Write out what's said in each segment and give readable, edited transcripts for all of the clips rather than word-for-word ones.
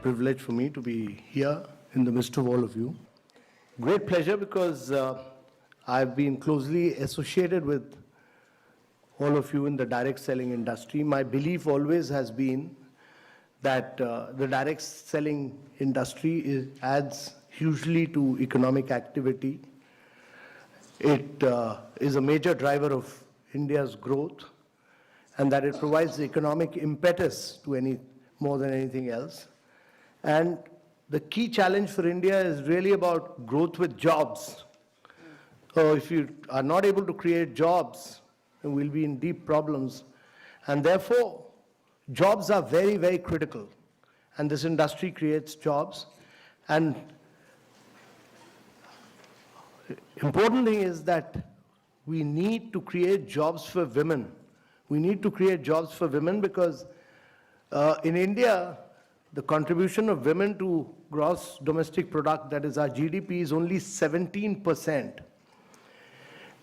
privilege for me to be here in the midst of all of you. Great pleasure because I've been closely associated with all of you in the direct selling industry. My belief always has been that the direct selling industry adds hugely to economic activity. It is a major driver of India's growth, and that it provides the economic impetus to more than anything else. And the key challenge for India is really about growth with jobs. So if you are not able to create jobs, then we'll be in deep problems. And therefore, jobs are very, very critical. And this industry creates jobs. And important thing is that we need to create jobs for women. We need to create jobs for women because in India, the contribution of women to gross domestic product, that is our GDP, is only 17%.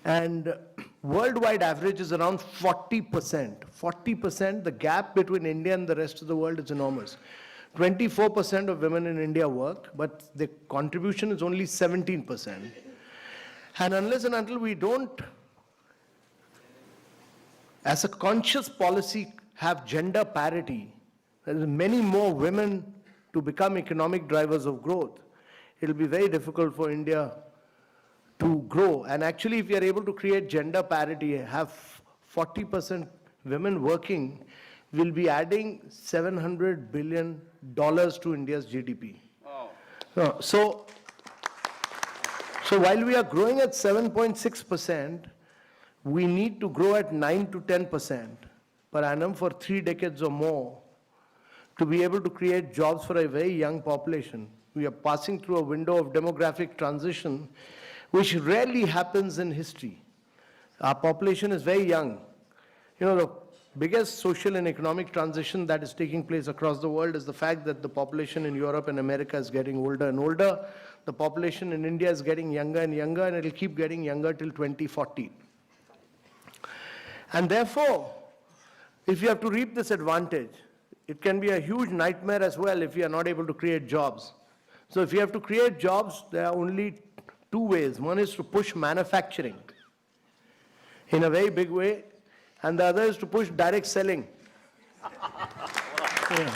And worldwide average is around 40%. 40%, the gap between India and the rest of the world is enormous. 24% of women in India work, but the contribution is only 17%. And unless and until we don't, as a conscious policy, have gender parity, there is many more women to become economic drivers of growth, it will be very difficult for India to grow. And actually, if we are able to create gender parity, have 40% women working, we'll be adding $700 billion to India's GDP. Oh. So while we are growing at 7.6%, we need to grow at 9 to 10% per annum for 3 decades or more to be able to create jobs for a very young population. We are passing through a window of demographic transition which rarely happens in history. Our population is very young. You know, the biggest social and economic transition that is taking place across the world is the fact that the population in Europe and America is getting older and older. The population in India is getting younger and younger, and it will keep getting younger till 2040. And therefore, if you have to reap this advantage, it can be a huge nightmare as well if you are not able to create jobs. So if you have to create jobs, there are only two ways. One is to push manufacturing in a very big way, and the other is to push direct selling. Yeah.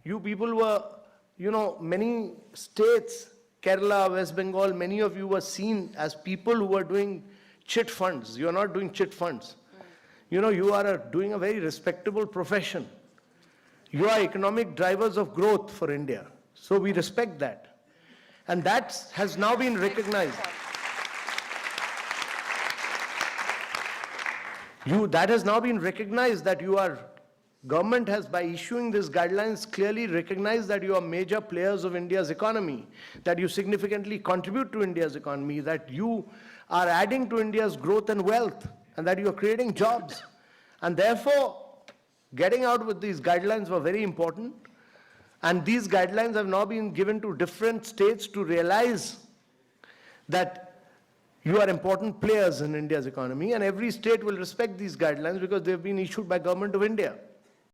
You people were, you know, many states, Kerala, West Bengal, many of you were seen as people who were doing chit funds. You are not doing chit funds. You know, you are doing a very respectable profession. You are economic drivers of growth for India. So we respect that. And that has now been recognized. That has now been recognized that you are, government has, by issuing these guidelines, clearly recognized that you are major players of India's economy, that you significantly contribute to India's economy, that you are adding to India's growth and wealth, and that you are creating jobs. And therefore, getting out with these guidelines were very important. And these guidelines have now been given to different states to realize that you are important players in India's economy, and every state will respect these guidelines because they've been issued by Government of India.